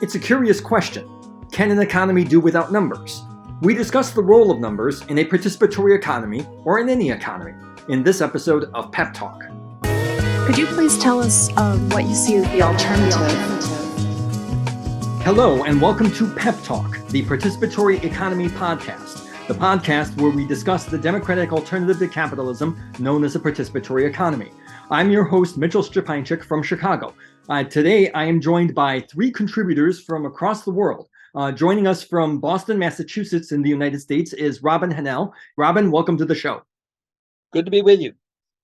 It's a curious question. Can an economy do without numbers? We discuss the role of numbers in a participatory economy or in any economy in this episode of Pep Talk. Could you please tell us what you see as the alternative? Hello, and welcome to Pep Talk, the Participatory Economy podcast, the podcast where we discuss the democratic alternative to capitalism known as a participatory economy. I'm your host, Mitchell Strapinchik from Chicago. Today, I am joined by three contributors from across the world. Joining us from Boston, Massachusetts in the United States is Robin Hanel. Robin, welcome to the show. Good to be with you.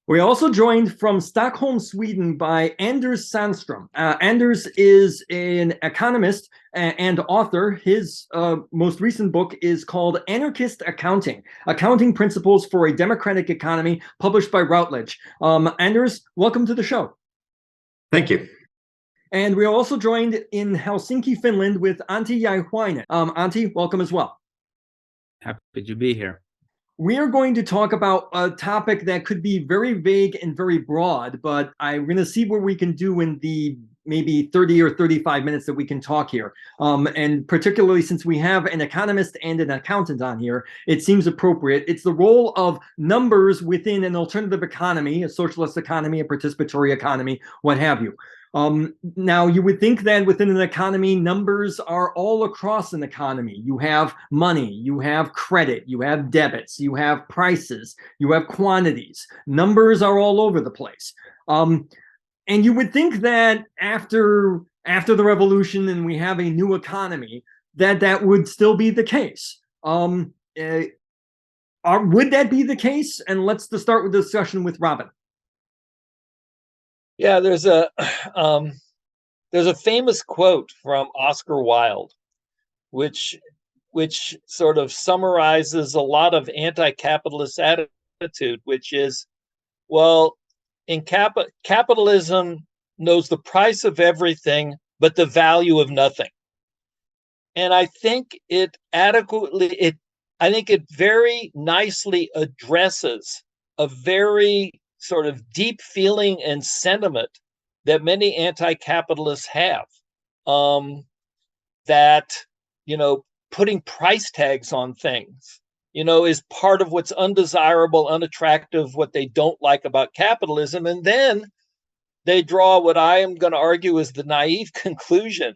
We're also joined from Stockholm, Sweden by Anders Sandström. Anders is an economist and author. His most recent book is called Anarchist Accounting Principles for a Democratic Economy, published by Routledge. Anders, welcome to the show. Thank you. And we're also joined in Helsinki, Finland with Antti. Antti, welcome as well. Happy to be here. We are going to talk about a topic that could be very vague and very broad, but I'm going to see what we can do in the maybe 30 or 35 minutes that we can talk here. And particularly since we have an economist and an accountant on here, it seems appropriate. It's the role of numbers within an alternative economy, a socialist economy, a participatory economy, what have you. Now, you would think that within an economy, numbers are all across an economy. You have money, you have credit, you have debits, you have prices, you have quantities. Numbers are all over the place. And you would think that after the revolution and we have a new economy, that would still be the case. Would that be the case? And let's start with the discussion with Robin. Yeah, there's a famous quote from Oscar Wilde, which sort of summarizes a lot of anti-capitalist attitude, which is, well, in capitalism knows the price of everything but the value of nothing. And I think it very nicely addresses a very sort of deep feeling and sentiment that many anti-capitalists have, that, putting price tags on things, is part of what's undesirable, unattractive, what they don't like about capitalism. And then they draw what I am going to argue is the naive conclusion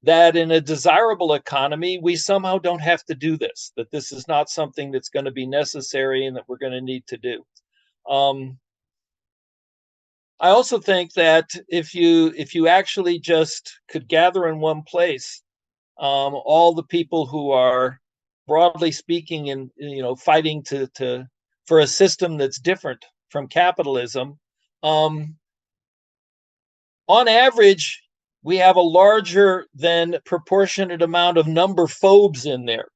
that in a desirable economy, we somehow don't have to do this, that this is not something that's going to be necessary and that we're going to need to do. I also think that if you actually just could gather in one place all the people who are, broadly speaking, and fighting for a system that's different from capitalism, on average, we have a larger than proportionate amount of number phobes in there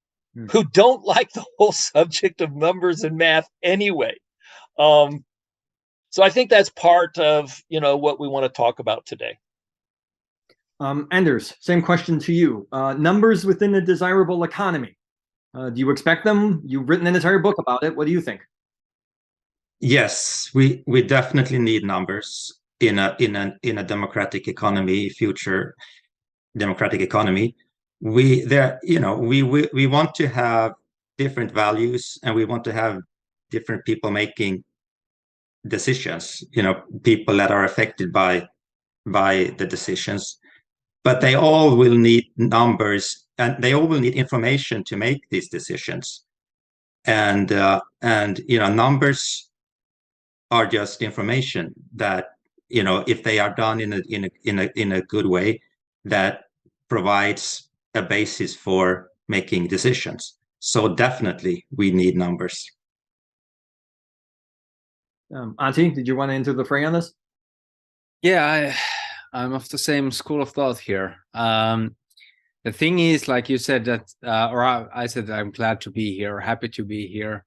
who don't like the whole subject of numbers and math anyway. So I think that's part of, what we want to talk about today. Anders, same question to you. Numbers within a desirable economy. Do you expect them? You've written an entire book about it. What do you think? Yes, we definitely need numbers in a democratic economy, future democratic economy. We want to have different values, and we want to have different people making decisions, people that are affected by the decisions, but they all will need numbers, and they all will need information to make these decisions. And numbers are just information that, if they are done in a good way, that provides a basis for making decisions. So definitely we need numbers. Antti, did you want to enter the fray on this? Yeah, I'm of the same school of thought here. The thing is, like you said, that, or I said that I'm glad to be here, happy to be here.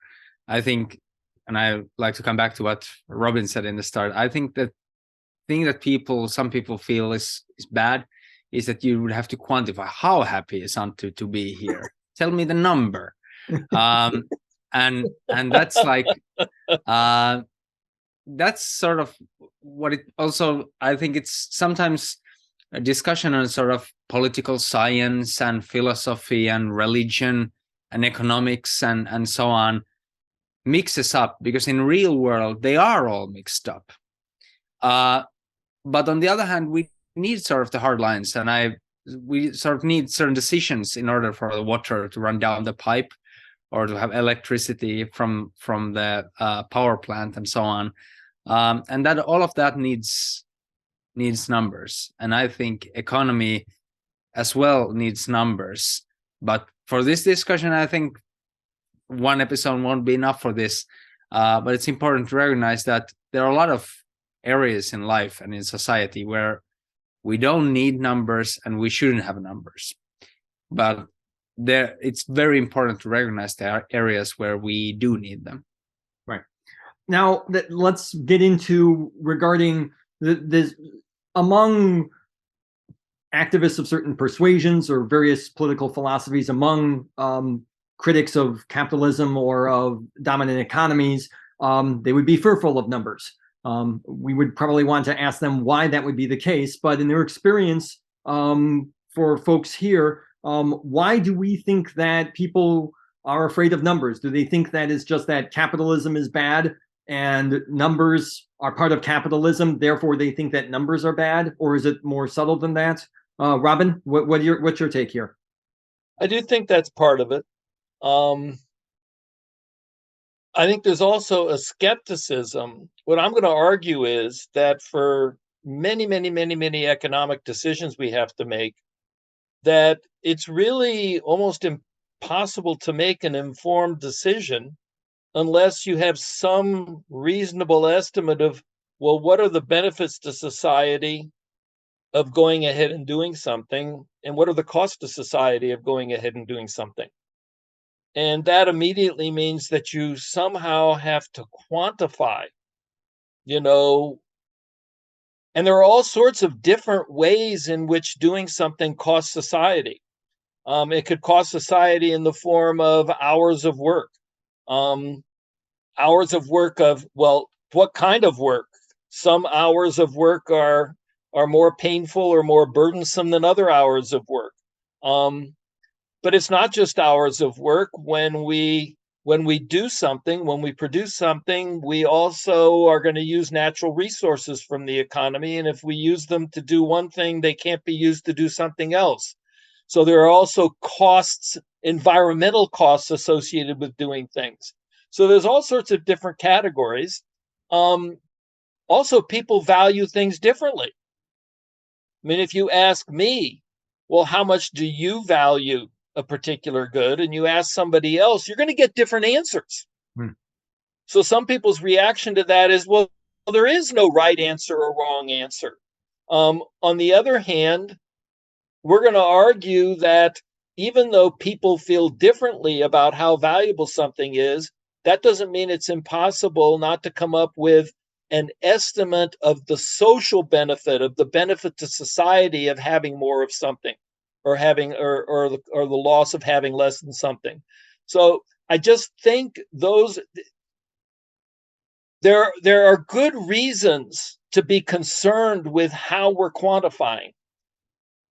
I think, and I like to come back to what Robin said in the start, I think that thing that some people feel is bad is that you would have to quantify how happy is Antti to be here. Tell me the number. And that's like, that's sort of what it also, I think it's sometimes a discussion on sort of political science and philosophy and religion and economics and so on mixes up, because in real world they are all mixed up. But on the other hand, we need sort of the hard lines, and we sort of need certain decisions in order for the water to run down the pipe, or to have electricity from the power plant and so on, and that all of that needs numbers. And I think economy as well needs numbers. But for this discussion, I think one episode won't be enough for this. But it's important to recognize that there are a lot of areas in life and in society where we don't need numbers and we shouldn't have numbers. But it's very important to recognize there are areas where we do need them. Right. Now, let's get into regarding this among activists of certain persuasions or various political philosophies, among critics of capitalism or of dominant economies, they would be fearful of numbers. We would probably want to ask them why that would be the case, but in their experience, for folks here, why do we think that people are afraid of numbers? Do they think that it's just that capitalism is bad and numbers are part of capitalism, therefore they think that numbers are bad? Or is it more subtle than that? Robin, what's your take here? I do think that's part of it. I think there's also a skepticism. What I'm going to argue is that for many economic decisions we have to make, that it's really almost impossible to make an informed decision unless you have some reasonable estimate of, well, what are the benefits to society of going ahead and doing something, and what are the costs to society of going ahead and doing something? And that immediately means that you somehow have to quantify, and there are all sorts of different ways in which doing something costs society. It could cost society in the form of hours of work. Hours of work of, well, what kind of work? Some hours of work are more painful or more burdensome than other hours of work. But it's not just hours of work. When we do something, when we produce something, we also are going to use natural resources from the economy. And if we use them to do one thing, they can't be used to do something else. So there are also costs, environmental costs associated with doing things. So there's all sorts of different categories. Also, people value things differently. I mean, if you ask me, well, how much do you value a particular good, and you ask somebody else, you're going to get different answers. So some people's reaction to that is, well, there is no right answer or wrong answer. On the other hand, we're going to argue that even though people feel differently about how valuable something is, that doesn't mean it's impossible not to come up with an estimate of the social benefit, of the benefit to society of having more of something, or having or the loss of having less than something. So I just think there are good reasons to be concerned with how we're quantifying.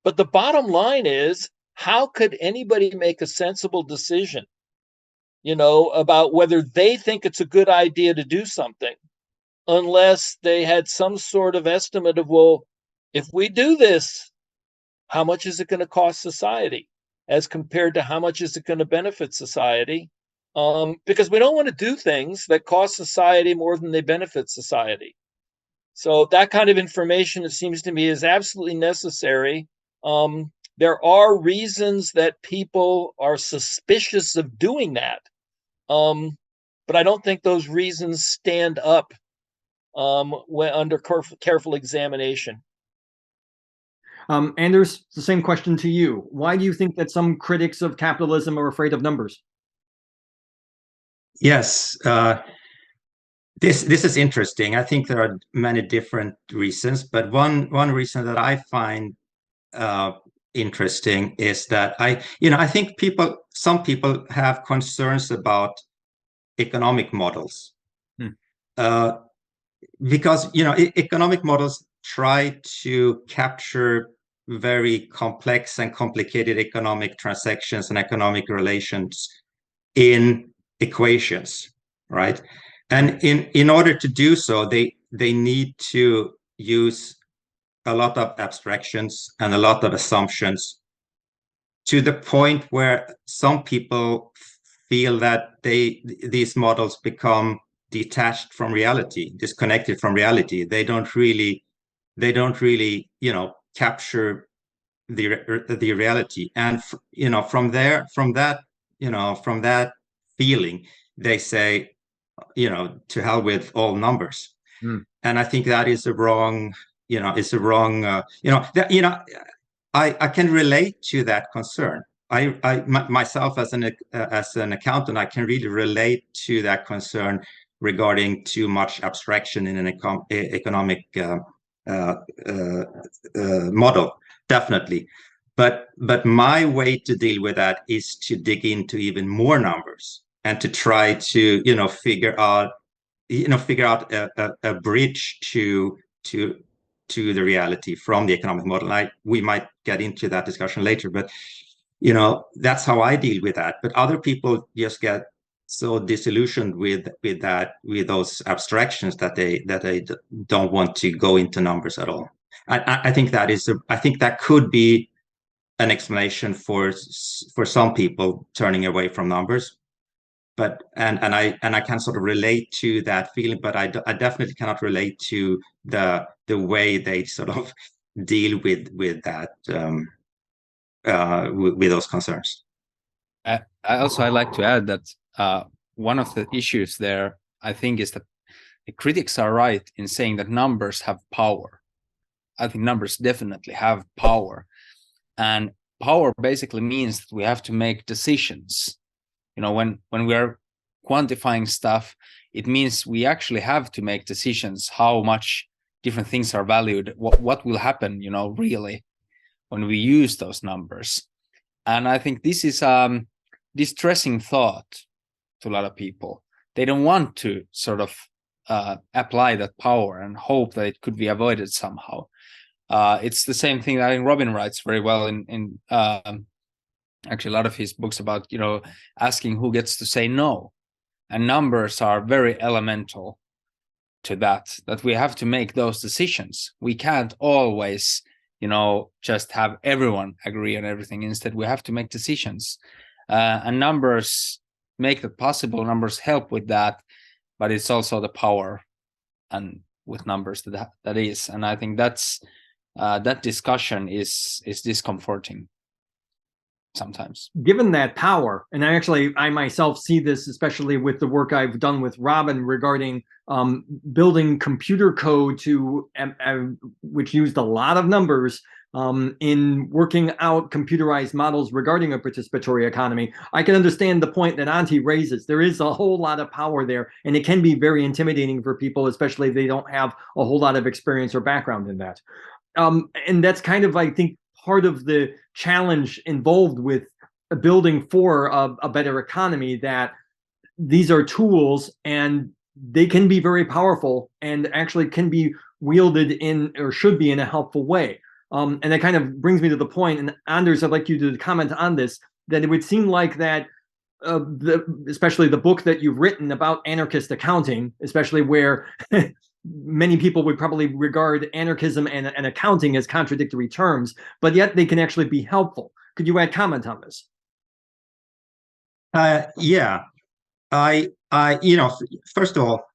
But the bottom line is, how could anybody make a sensible decision, about whether they think it's a good idea to do something, unless they had some sort of estimate of, well, if we do this, how much is it going to cost society as compared to how much is it going to benefit society? Because we don't want to do things that cost society more than they benefit society. So that kind of information, it seems to me, is absolutely necessary. There are reasons that people are suspicious of doing that. But I don't think those reasons stand up when under careful examination. Anders, the same question to you. Why do you think that some critics of capitalism are afraid of numbers? Yes, this is interesting. I think there are many different reasons, but one reason that I find interesting is that I think some people have concerns about economic models, because economic models try to capture very complex and complicated economic transactions and economic relations in equations, right? And in order to do so, they need to use a lot of abstractions and a lot of assumptions, to the point where some people feel that these models become detached from reality, disconnected from reality. They don't really, capture the reality. And from that feeling, they say, to hell with all numbers. And I think that is a wrong, I can relate to that concern. Myself as an accountant, I can really relate to that concern regarding too much abstraction in an economic model, definitely. But my way to deal with that is to dig into even more numbers and to try to figure out a bridge to the reality from the economic model. We might get into that discussion later, but that's how I deal with that. But other people just get so disillusioned with those abstractions that they don't want to go into numbers at all. I think that could be an explanation for some people turning away from numbers. But and I can sort of relate to that feeling, but I definitely cannot relate to the way they sort of deal with that with those concerns. I like to add that one of the issues there, I think, is that the critics are right in saying that numbers have power. I think numbers definitely have power, and power basically means that we have to make decisions. When we are quantifying stuff, it means we actually have to make decisions how much different things are valued, what will happen, really, when we use those numbers. And I think this is distressing thought to a lot of people. They don't want to sort of apply that power and hope that it could be avoided somehow. It's the same thing that I think Robin writes very well in actually a lot of his books about, asking who gets to say no. And numbers are very elemental to that we have to make those decisions. We can't always, just have everyone agree on everything. Instead, we have to make decisions. And numbers make that possible. Numbers help with that, but it's also the power and with numbers that is. And I think that's that discussion is discomforting sometimes. Given that power, and I myself see this especially with the work I've done with Robin regarding building computer code which used a lot of numbers in working out computerized models regarding a participatory economy. I can understand the point that Antti raises. There is a whole lot of power there, and it can be very intimidating for people, especially if they don't have a whole lot of experience or background in that. And that's kind of, I think, part of the challenge involved with building for a better economy, that these are tools and they can be very powerful and actually can be wielded in, or should be in, a helpful way. And that kind of brings me to the point, and Anders, I'd like you to comment on this, that it would seem like that especially the book that you've written about anarchist accounting, especially where many people would probably regard anarchism and accounting as contradictory terms, but yet they can actually be helpful. Could you add comment on this? Yeah, first of all,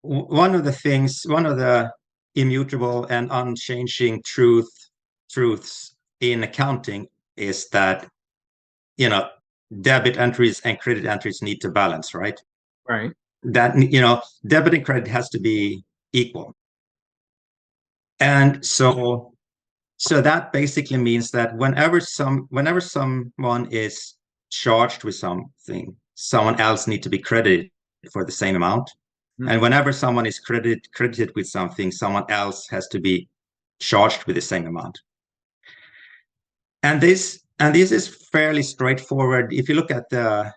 one of the immutable and unchanging truths in accounting is that, debit entries and credit entries need to balance, right? Right. That, debit and credit has to be equal. And so that basically means that whenever someone is charged with something, someone else needs to be credited for the same amount. Mm-hmm. And whenever someone is credited with something, someone else has to be charged with the same amount. And this is fairly straightforward. If you look at the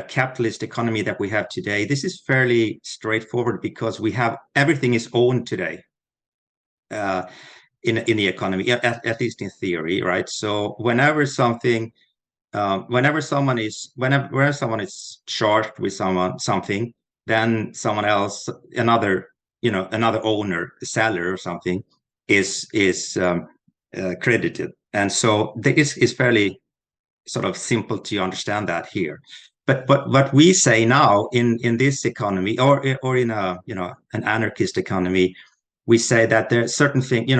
capitalist economy that we have today, this is fairly straightforward because everything is owned today. in the economy, at least in theory, right? So whenever someone is charged with something, then someone else, another owner, seller or something, is credited. And so this is fairly sort of simple to understand that here. But what we say now in this economy, or in an anarchist economy, we say that there are certain things,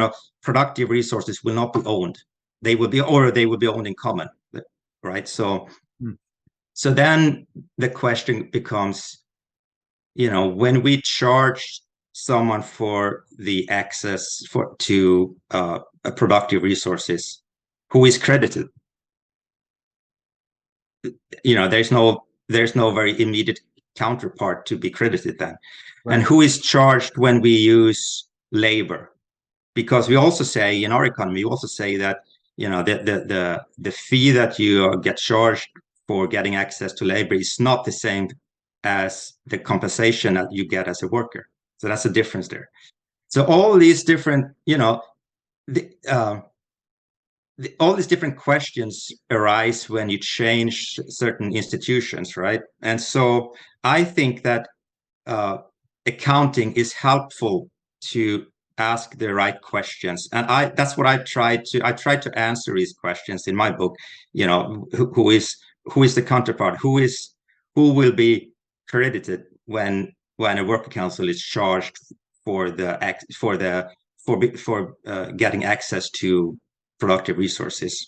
productive resources will not be owned. They will be owned in common, right? So then the question becomes, when we charge someone for the access to productive resources, who is credited? There's no very immediate counterpart to be credited then. Right. And who is charged when we use labor? Because we also say in our economy, we also say that the fee that you get charged for getting access to labor is not the same as the compensation that you get as a worker. So that's a difference there. So all these different, all these different questions arise when you change certain institutions, right? And so I think that accounting is helpful to ask the right questions, and that's what I try to answer these questions in my book. Who is the counterpart? Who will be credited when a worker council is charged for getting access to productive resources?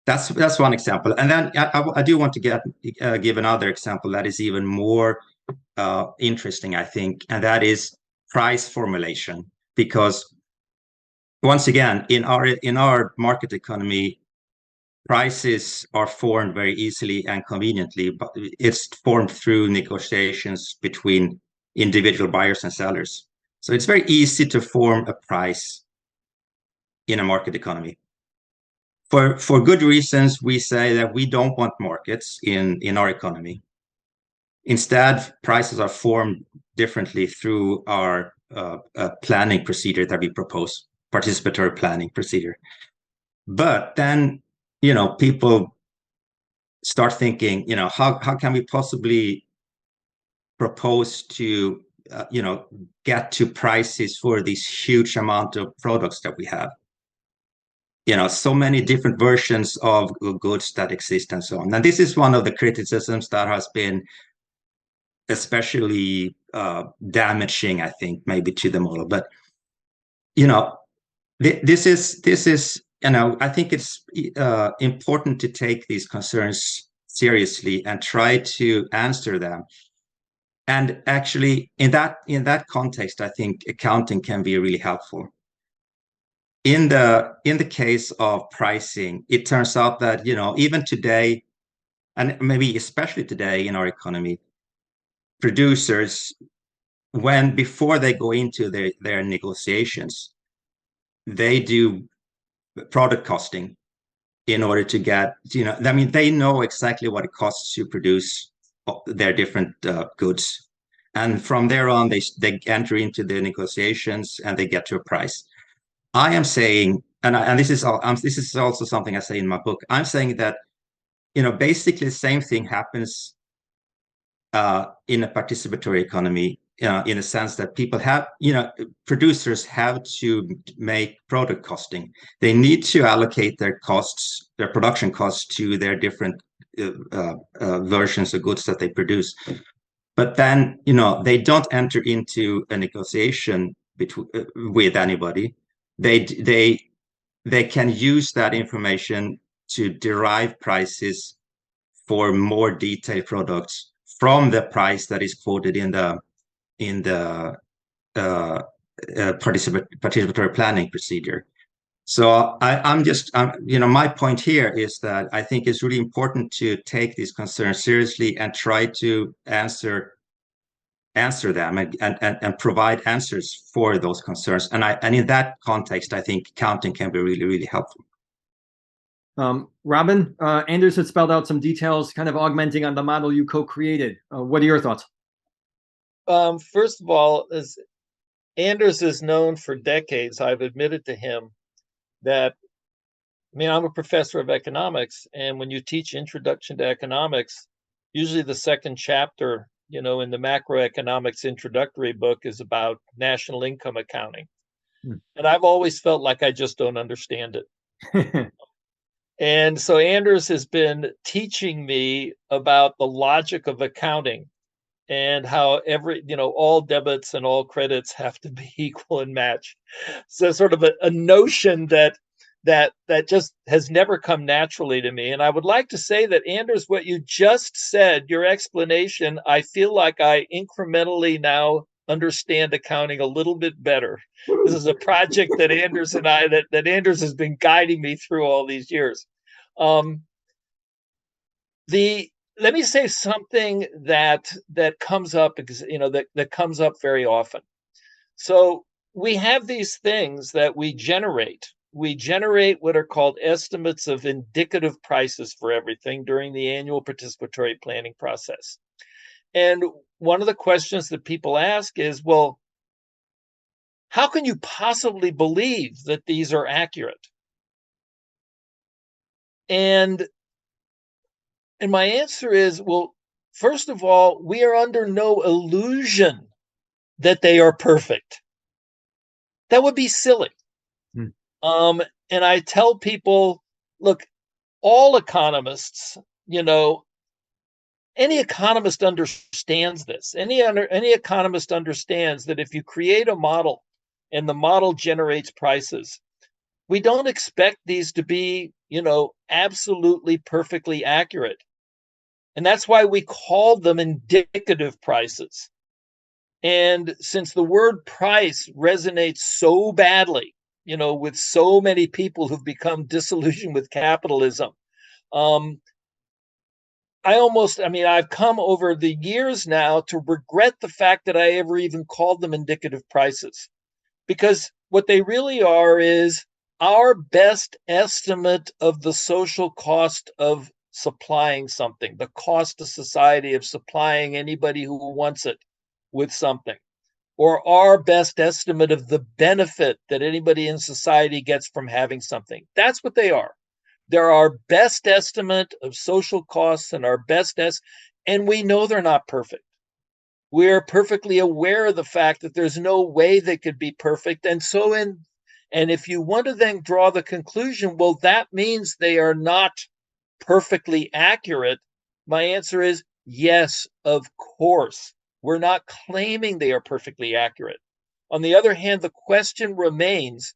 That's one example. And then I do want to give another example that is even more interesting, I think, and that is price formulation. Because once again, in our market economy, prices are formed very easily and conveniently, but it's formed through negotiations between individual buyers and sellers. So it's very easy to form a price in a market economy. For good reasons, we say that we don't want markets in our economy. Instead, prices are formed differently through our planning procedure that we propose, participatory planning procedure. But then, people start thinking, how can we possibly propose to, get to prices for this huge amount of products that we have? So many different versions of goods that exist and so on. And this is one of the criticisms that has been especially damaging, I think, maybe to the model. But this is I think it's important to take these concerns seriously and try to answer them. And actually, in that context, I think accounting can be really helpful. In the case of pricing, it turns out that even today, and maybe especially today in our economy, producers, before they go into their negotiations, they do product costing in order to get, they know exactly what it costs to produce their different goods. And from there on, they enter into the negotiations and they get to a price. I am saying, and this is also something I say in my book, I'm saying that, basically the same thing happens in a participatory economy, in a sense that people have, producers have to make product costing. They need to allocate their costs, their production costs, to their different versions of goods that they produce. But then, they don't enter into a negotiation with anybody. They can use that information to derive prices for more detailed products from the price that is quoted in the participatory planning procedure. So my point here is that I think it's really important to take these concerns seriously and try to answer them and provide answers for those concerns. And in that context, I think accounting can be really, really helpful. Robin, Anders had spelled out some details, kind of augmenting on the model you co-created. What are your thoughts? First of all, Anders is known for decades. I've admitted to him that, I mean, I'm a professor of economics, and when you teach Introduction to Economics, usually the second chapter, in the macroeconomics introductory book is about national income accounting. And I've always felt like I just don't understand it. And so Anders has been teaching me about the logic of accounting and how all debits and all credits have to be equal and match. So sort of a notion that just has never come naturally to me. And I would like to say that, Anders, what you just said, your explanation, I feel like I incrementally now understand accounting a little bit better. This is a project that Anders and I, that Anders has been guiding me through all these years. Let me say something that comes up, because that comes up very often. So we have these things that we generate. We generate what are called estimates of indicative prices for everything during the annual participatory planning process. And one of the questions that people ask is, well, how can you possibly believe that these are accurate? And my answer is, well, first of all, we are under no illusion that they are perfect. That would be silly. And I tell people, look, all economists, any economist understands this. Any economist understands that if you create a model and the model generates prices, we don't expect these to be, absolutely perfectly accurate. And that's why we call them indicative prices. And since the word price resonates so badly, with so many people who've become disillusioned with capitalism, I've come over the years now to regret the fact that I ever even called them indicative prices, because what they really are is our best estimate of the social cost of supplying something, the cost to society of supplying anybody who wants it with something, or our best estimate of the benefit that anybody in society gets from having something. That's what they are. They're our best estimate of social costs and our best and we know they're not perfect. We're perfectly aware of the fact that there's no way they could be perfect. And if you want to then draw the conclusion, well, that means they are not perfectly accurate. My answer is yes, of course. We're not claiming they are perfectly accurate. On the other hand, the question remains,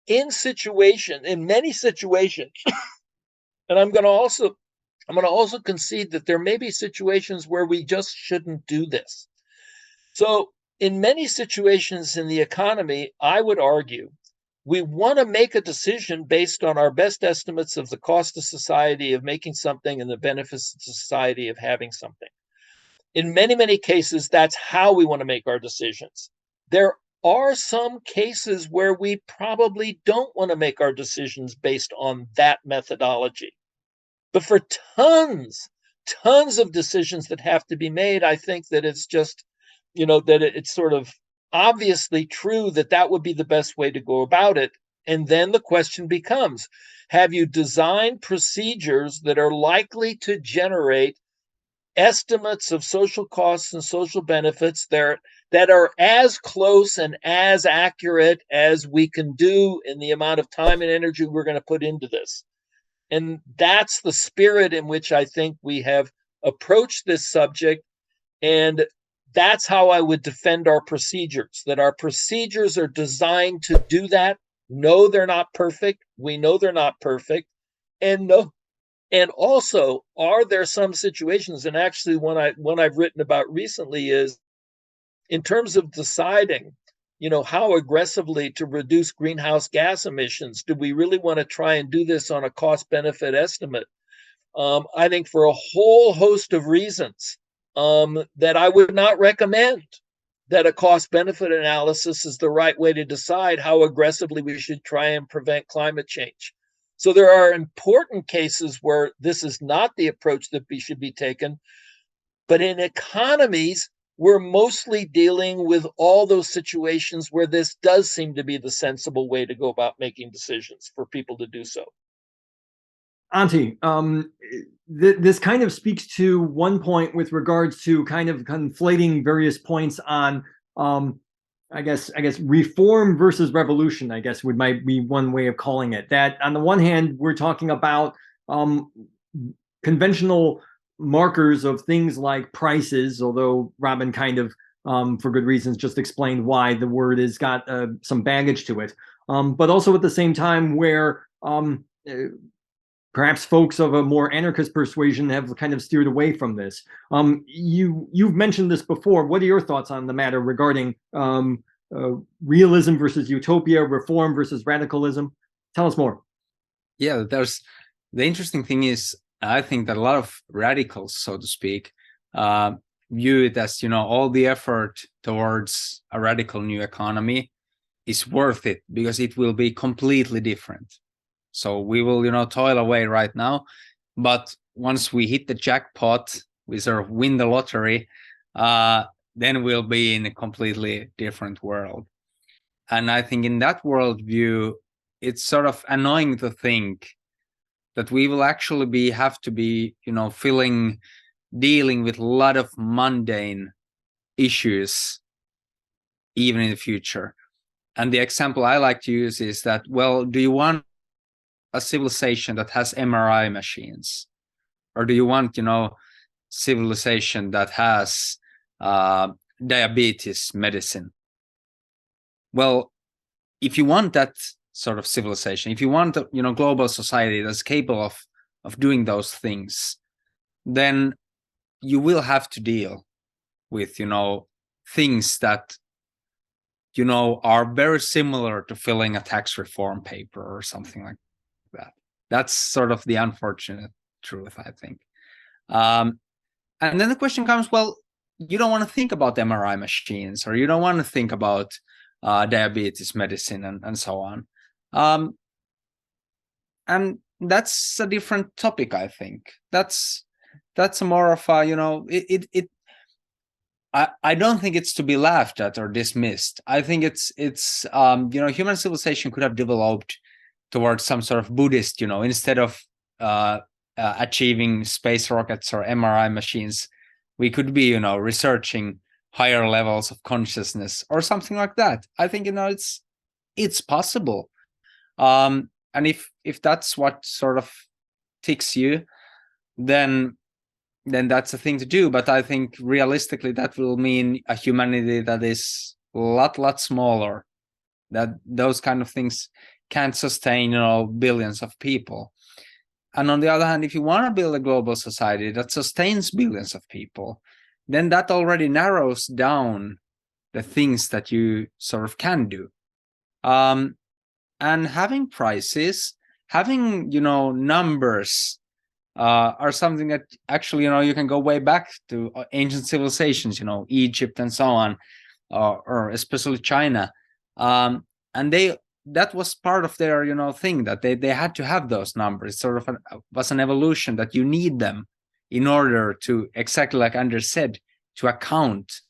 in many situations, and I'm going to also concede that there may be situations where we just shouldn't do this. So in many situations in the economy, I would argue we want to make a decision based on our best estimates of the cost to society of making something and the benefits to society of having something. In many, many cases, that's how we want to make our decisions. There are some cases where we probably don't want to make our decisions based on that methodology. But for tons of decisions that have to be made, I think that it's just, that it's sort of obviously true that would be the best way to go about it. And then the question becomes, have you designed procedures that are likely to generate estimates of social costs and social benefits that are as close and as accurate as we can do in the amount of time and energy we're going to put into this? And that's the spirit in which I think we have approached this subject. And that's how I would defend our procedures, that our procedures are designed to do that. No, they're not perfect. We know they're not perfect. And also, are there some situations, and actually one I've written about recently is, in terms of deciding, how aggressively to reduce greenhouse gas emissions, do we really want to try and do this on a cost-benefit estimate? I think for a whole host of reasons that I would not recommend that a cost-benefit analysis is the right way to decide how aggressively we should try and prevent climate change. So there are important cases where this is not the approach that should be taken. But in economies, we're mostly dealing with all those situations where this does seem to be the sensible way to go about making decisions for people to do so. Antti, this kind of speaks to one point with regards to kind of conflating various points on, I guess reform versus revolution, I guess might be one way of calling it. That on the one hand, we're talking about conventional markers of things like prices, although Robin kind of, for good reasons, just explained why the word has got some baggage to it. But also at the same time where perhaps folks of a more anarchist persuasion have kind of steered away from this. You've mentioned this before. What are your thoughts on the matter regarding realism versus utopia, reform versus radicalism? Tell us more. Yeah, the interesting thing is, I think that a lot of radicals, so to speak, view it as, all the effort towards a radical new economy is worth it because it will be completely different. So we will, toil away right now, but once we hit the jackpot, we sort of win the lottery, then we'll be in a completely different world. And I think in that worldview, it's sort of annoying to think that we will actually have to be, dealing with a lot of mundane issues even in the future. And the example I like to use is that, well, do you want a civilization that has MRI machines, or do you want, civilization that has diabetes medicine? Well, if you want that sort of civilization, if you want a global society that's capable of doing those things, then you will have to deal with things that are very similar to filling a tax reform paper or something like that. That's sort of the unfortunate truth, I think. And then the question comes, well, you don't want to think about MRI machines, or you don't want to think about diabetes medicine and so on. And that's a different topic, I think. That's more of a, I don't think it's to be laughed at or dismissed. I think it's human civilization could have developed towards some sort of Buddhist, instead of achieving space rockets or MRI machines, we could be, researching higher levels of consciousness or something like that. I think, it's possible. And if that's what sort of ticks you, then that's a thing to do. But I think realistically that will mean a humanity that is a lot smaller, that those kind of things can't sustain billions of people. And on the other hand, if you want to build a global society that sustains billions of people, then that already narrows down the things that you sort of can do. And having prices, having numbers are something that actually you can go way back to ancient civilizations, Egypt and so on, or especially China, and that was part of their thing, that they had to have those numbers. Sort of was an evolution that you need them in order to, exactly like Anders said, to account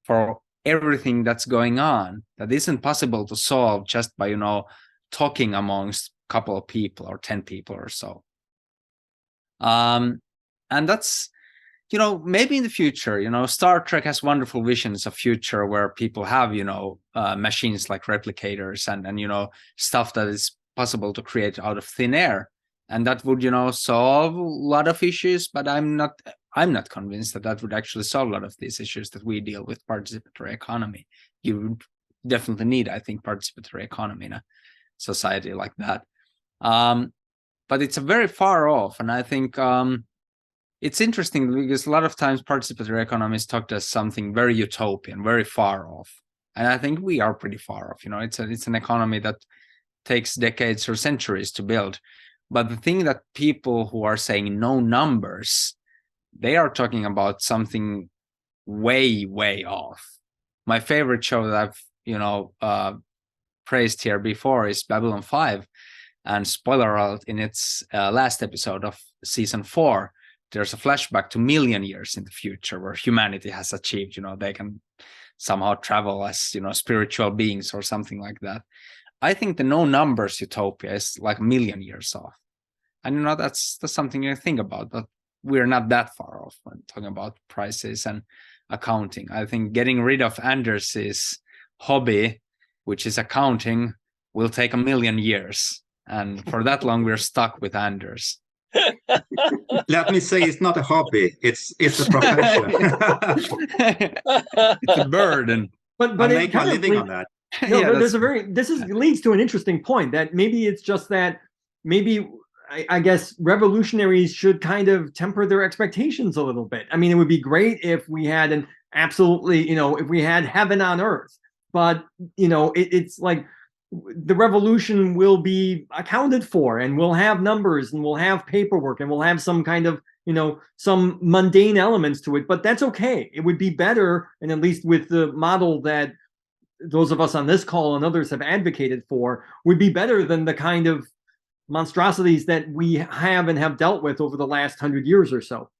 for everything that's going on that isn't possible to solve just by talking amongst a couple of people or 10 people or so. And that's maybe in the future, Star Trek has wonderful visions of future where people have machines like replicators and stuff that is possible to create out of thin air, and that would solve a lot of issues. But I'm not convinced that would actually solve a lot of these issues that we deal with participatory economy. You would definitely need, I think, participatory economy in a society like that. But it's very far off, and I think it's interesting because a lot of times participatory economy is talked as something very utopian, very far off, and I think we are pretty far off. It's an economy that takes decades or centuries to build. But the thing that people who are saying no numbers, they are talking about something way off. My favorite show that I've praised here before is Babylon 5. And spoiler alert, in its last episode of season 4, there's a flashback to million years in the future where humanity has achieved, they can somehow travel as, spiritual beings or something like that. I think the no numbers utopia is like a million years off. And that's something you think about, but we're not that far off when talking about prices and accounting. I think getting rid of Anders's hobby, which is accounting, will take a million years. And for that long, we're stuck with Anders. Let me say, it's not a hobby. It's a profession. It's a burden. But I make my living on that. No, Yeah, there's leads to an interesting point that maybe it's just that maybe I guess revolutionaries should kind of temper their expectations a little bit. I mean, it would be great if we had an absolutely, if we had heaven on earth, but it's like the revolution will be accounted for, and we'll have numbers, and we'll have paperwork, and we'll have some kind of some mundane elements to it, but that's okay. It would be better, and at least with the model that those of us on this call and others have advocated for, would be better than the kind of monstrosities that we have and have dealt with over the last 100 years or so.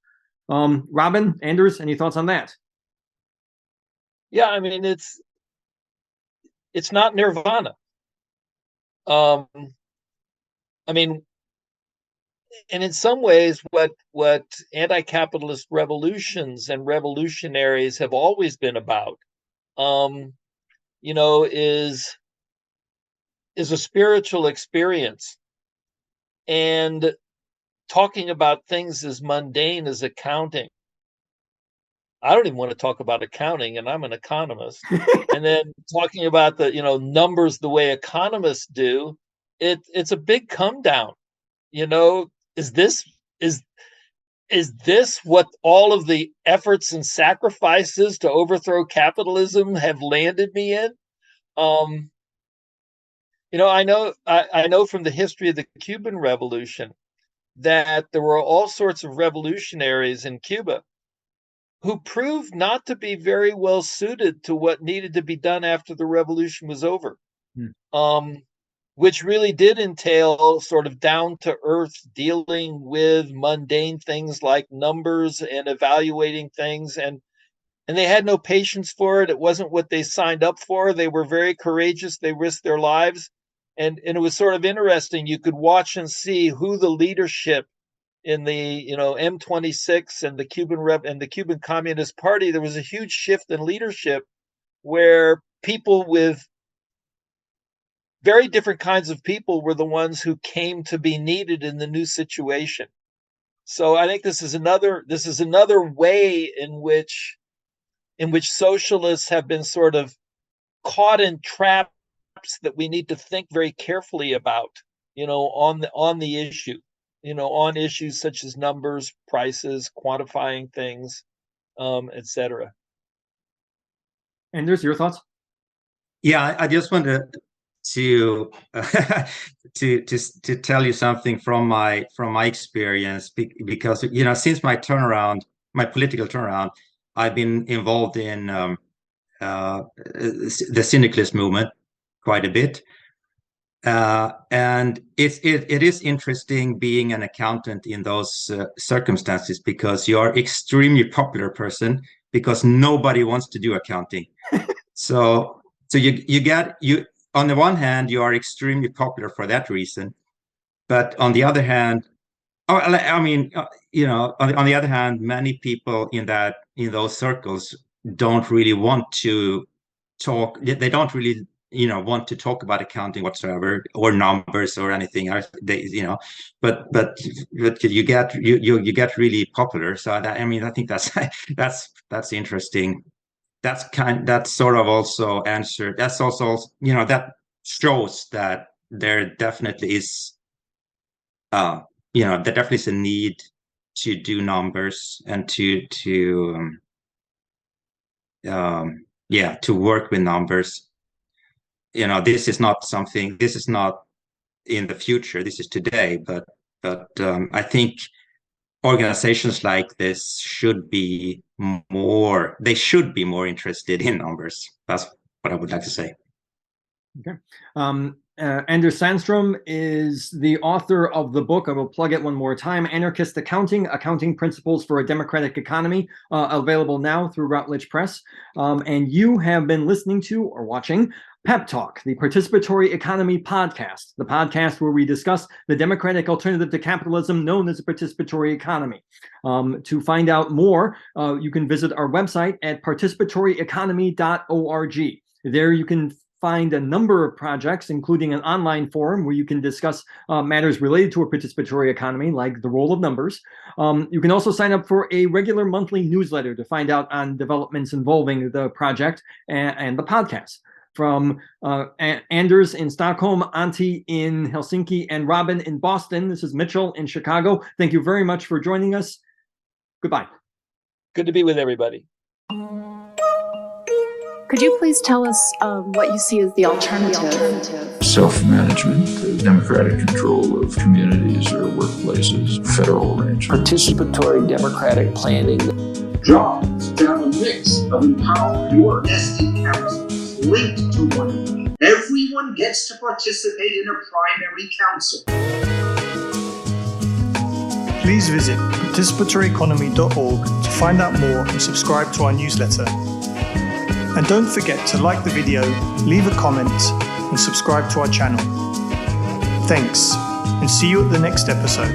Robin, Anders, any thoughts on that? Yeah, I mean, it's not nirvana. I mean, and in some ways, what anti-capitalist revolutions and revolutionaries have always been about, is a spiritual experience, and talking about things as mundane as accounting. I don't even want to talk about accounting, and I'm an economist. And then talking about the numbers the way economists do, it's a big come down. Is this what all of the efforts and sacrifices to overthrow capitalism have landed me in? I know from the history of the Cuban Revolution that there were all sorts of revolutionaries in Cuba who proved not to be very well suited to what needed to be done after the revolution was over, which really did entail sort of down-to-earth dealing with mundane things like numbers and evaluating things, and they had no patience for it. It wasn't what they signed up for. They were very courageous. They risked their lives, and it was sort of interesting. You could watch and see who the leadership in the M26 and the Cuban Communist Party. There was a huge shift in leadership where people with very different kinds of people were the ones who came to be needed in the new situation. So I think this is another way in which socialists have been sort of caught in traps that we need to think very carefully about, on the issue, on issues such as numbers, prices, quantifying things, etc. Anders, your thoughts? Yeah, I just wanted to to tell you something from my experience, because since my political turnaround, I've been involved in the syndicalist movement quite a bit, and it is interesting being an accountant in those circumstances, because you are extremely popular person because nobody wants to do accounting. so you on the one hand, you are extremely popular for that reason, but on the other hand, on the other hand, many people in those circles don't really want to talk. They don't really, want to talk about accounting whatsoever, or numbers or anything. But you get really popular. So I think that's interesting. That's sort of also answered. That's also, that shows that there definitely is, there definitely is a need to do numbers and to work with numbers. This is not in the future. This is today. But I think organizations like this should be more interested in numbers. That's what I would like to say. Okay. Anders Sandström is the author of the book, I will plug it one more time, Anarchist Accounting Principles for a Democratic Economy, available now through Routledge Press. And you have been listening to or watching Pep Talk, the Participatory Economy podcast, the podcast where we discuss the democratic alternative to capitalism known as the participatory economy. To find out more, you can visit our website at participatoryeconomy.org. There you can find a number of projects, including an online forum where you can discuss matters related to a participatory economy, like the role of numbers. You can also sign up for a regular monthly newsletter to find out on developments involving the project and the podcast. From Anders in Stockholm, Antti in Helsinki, and Robin in Boston, this is Mitchell in Chicago. Thank you very much for joining us. Goodbye. Good to be with everybody. Could you please tell us what you see as the alternative? Self-management, democratic control of communities or workplaces, federal arrangement. Participatory democratic planning. Jobs to have a mix of empowered work, vested councils linked to one another. Everyone gets to participate in a primary council. Please visit participatory.economy.org to find out more and subscribe to our newsletter. And don't forget to like the video, leave a comment, and subscribe to our channel. Thanks, and see you at the next episode.